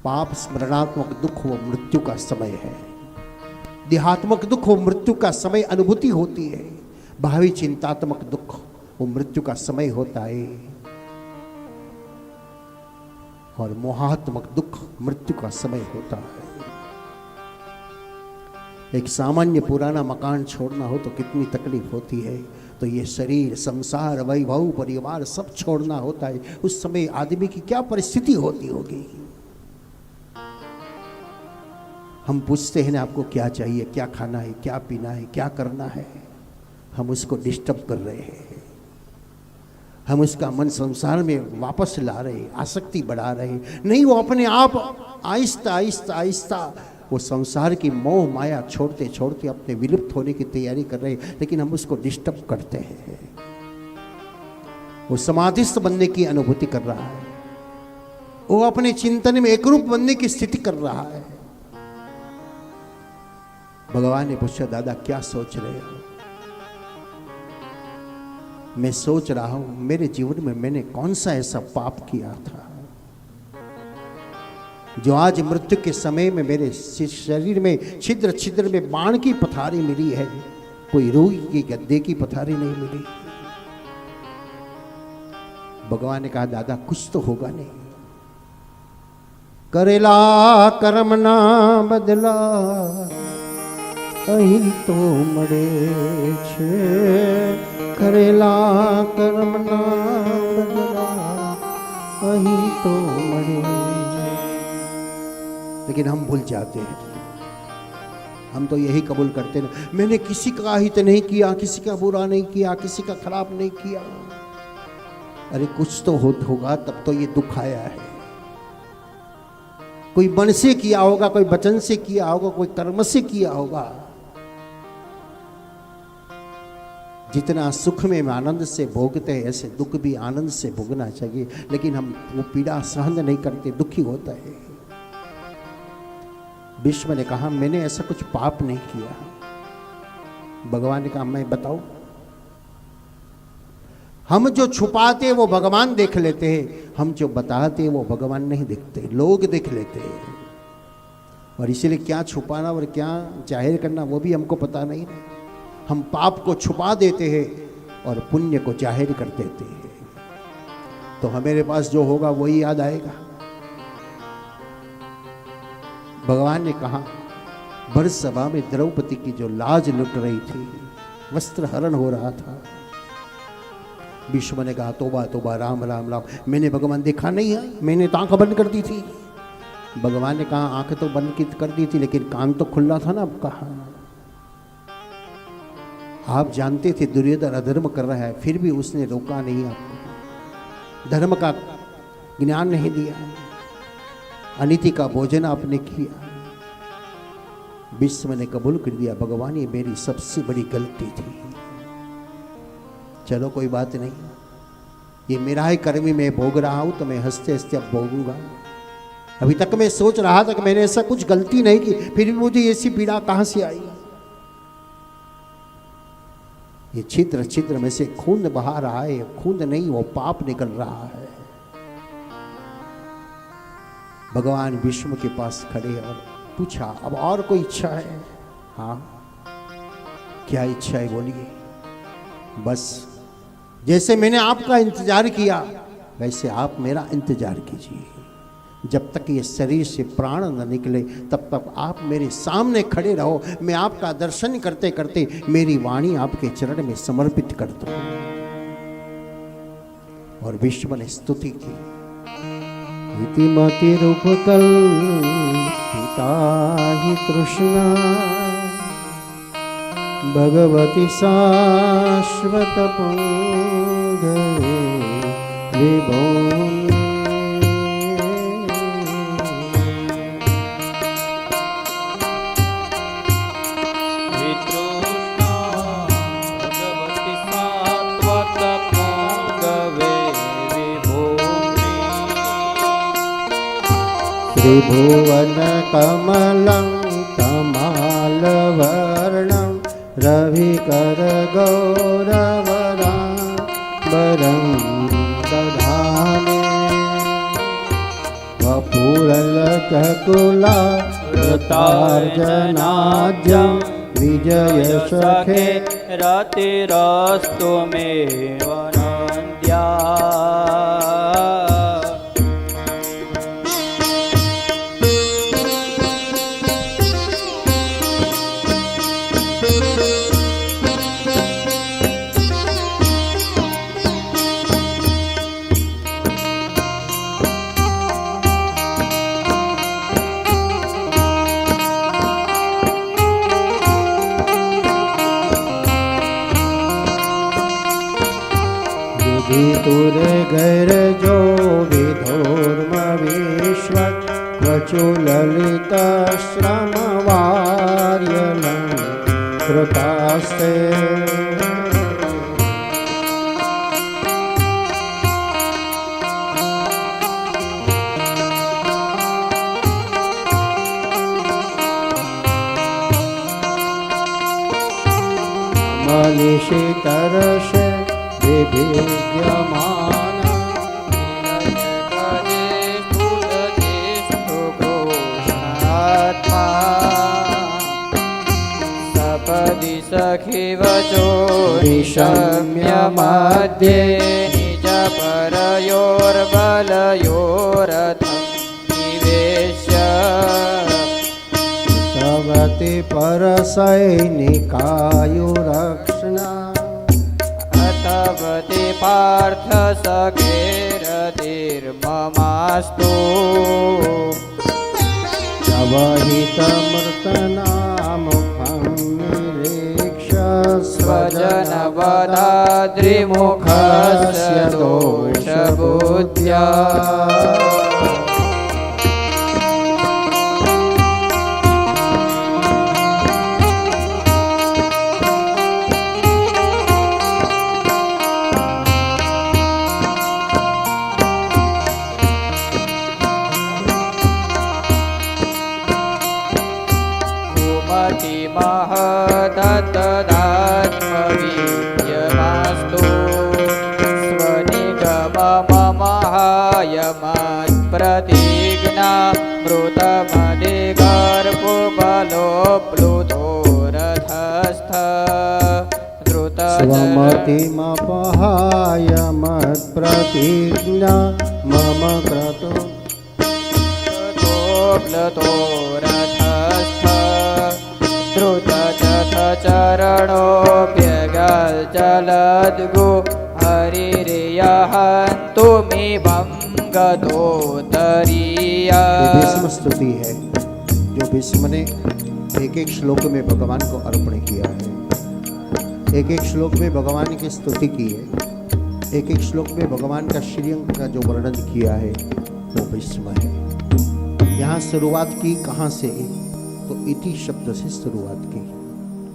पाप स्मरणात्मक दुख वो मृत्यु का समय है, देहात्मक दुख वो मृत्यु का समय अनुभूति होती है, भावी चिंतात्मक दुख वो मृत्यु का समय होता है, और मोहात्मक दुख मृत्यु का समय होता है। एक सामान्य पुराना मकान छोड़ना हो तो कितनी तकलीफ होती है, तो ये शरीर, संसार, वैभव, परिवार सब छोड़ना होता है। उस समय आदमी की क्या परिस्थिति होती होगी। हम पूछते हैं ना, आपको क्या चाहिए, क्या खाना है, क्या पीना है, क्या करना है, हम उसको डिस्टर्ब कर रहे हैं, हम उसका मन संसार में वापस ला रहे, आसक्ति बढ़ा रहे। नहीं, वो अपने आप आहिस्ता आहिस्ता आहिस्ता वो संसार की मोह माया छोड़ते छोड़ते अपने विलुप्त होने की तैयारी कर रहे, लेकिन हम उसको डिस्टर्ब करते हैं। वो समाधिस्थ बनने की अनुभूति कर रहा है, वो अपने चिंतन में एकरूप बनने की स्थिति कर रहा है। भगवान ने पूछा, दादा क्या सोच रहे हो? मैं सोच रहा हूं मेरे जीवन में मैंने कौन सा ऐसा पाप किया था जो आज मृत्यु के समय में मेरे शरीर में छिद्र छिद्र में बाण की पथारी मिली है, कोई रूई की गद्दे की पथारी नहीं मिली। भगवान ने कहा, दादा कुछ तो होगा नहीं। करेला कर्म ना बदला અહીં તો મળે છે, કરેલા કર્મના બદલા અહીં તો મળે છે। लेकिन हम भूल जाते हैं, हम तो यही कबूल करते हैं, मैंने किसी का हित नहीं किया, किसी का बुरा नहीं किया, किसी का खराब नहीं किया। अरे कुछ तो होगा, तब तो ये दुख आया है। कोई मन से किया होगा, कोई वचन से किया होगा, कोई कर्म से किया होगा। जितना सुख में आनंद से भोगते हैं, ऐसे दुख भी आनंद से भोगना चाहिए, लेकिन हम वो पीड़ा सहन नहीं करते, दुखी होता है। विश्व ने कहा, मैंने ऐसा कुछ पाप नहीं किया। भगवान ने कहा, मैं बताऊं? हम जो छुपाते वो भगवान देख लेते हैं, हम जो बताते वो भगवान नहीं देखते, लोग देख लेते हैं। और इसीलिए क्या छुपाना और क्या जाहिर करना वो भी हमको पता नहीं है। हम पाप को छुपा देते हैं और पुण्य को जाहिर कर देते हैं, तो हमारे पास जो होगा वही याद आएगा। भगवान ने कहा, भर सभा में द्रौपदी की जो लाज लुट रही थी, वस्त्र हरण हो रहा था, भीष्म ने कहा, तोबा तोबा, राम राम राम, मैंने भगवान देखा नहीं है, मैंने तो आंख बंद कर दी थी। भगवान ने कहा, आंख तो बंद कर दी थी, लेकिन कान तो खुला था ना। अब कहा, आप जानते थे दुर्योधन अधर्म कर रहा है, फिर भी उसने रोका नहीं आपको, धर्म का ज्ञान नहीं दिया, अनीति का भोजन आपने किया। विश्व ने कबूल कर दिया, भगवान ये मेरी सबसे बड़ी गलती थी, चलो कोई बात नहीं, ये मेरा ही कर्म मैं भोग रहा हूं, तो मैं हंसते हंसते अब भोगूंगा। अभी तक मैं सोच रहा था कि मैंने ऐसा कुछ गलती नहीं की, फिर भी मुझे ऐसी पीड़ा कहां से आई। ये छिद्र छिद्र में से खून बहा रहा है, खून नहीं वो पाप निकल रहा है। भगवान विष्णु के पास खड़े और पूछा, अब और कोई इच्छा है? हाँ, क्या इच्छा है बोलिए। बस जैसे मैंने आपका इंतजार किया, वैसे आप मेरा इंतजार कीजिए। जब तक ये शरीर से प्राण न निकले, तब तक आप मेरे सामने खड़े रहो, मैं आपका दर्शन करते करते मेरी वाणी आपके चरण में समर्पित कर दूं। और विश्व ने स्तुति की, इतिमति रूपकल पिता ही तृष्णा, भगवती शाश्वत पुंगवे विभो। त्रिभुवन कमलं कमालवर्णं रविकर गौरवराम्बरं दधाने, वपुर सुरलककुला वृतार्जनाद्यं विजय सखे रतिरस्तु मे वनन्द्या। विदुर गैर जो विधोर्म विश्व क्वचु ललित श्रमवार्यलं कृतास्ते मनीषी तरसे विभिद्यमान सपदि सखि वचो निशम्य मध्ये निज परयोर्बलयोरथं निवेश्य तवति परसैनिकायुरक्षणा तवति पार्थ सखेरतिर्ममास्तु तव हितमृतनामुखं निरीक्ष्य स्वजनवदाद्रिमुखस्य दोषबुद्ध्या महदत्तदात्मवीर्यमास्तु स्वनिगममहायमत्प्रतिज्ञा मृतमदिगर्भबलो प्लुतो रथस्थ स्वमतिमपहाय मत्प्रतिज्ञा मम क्रतु प्लुतो रथस्थ द्रुतचथ चरणोऽप्यगल्चलद्गो हरिर्यहन्तुमिमं गतोत्तरीया। भीष्म स्तुति है जो भीष्म ने एक एक श्लोक में भगवान को अर्पण किया है। एक एक श्लोक में भगवान की स्तुति की है। एक एक श्लोक में भगवान का श्रीअंग का जो वर्णन किया है वो भीष्म है। यहाँ शुरुआत की कहाँ से? तो इति शब्द से शुरुआत की।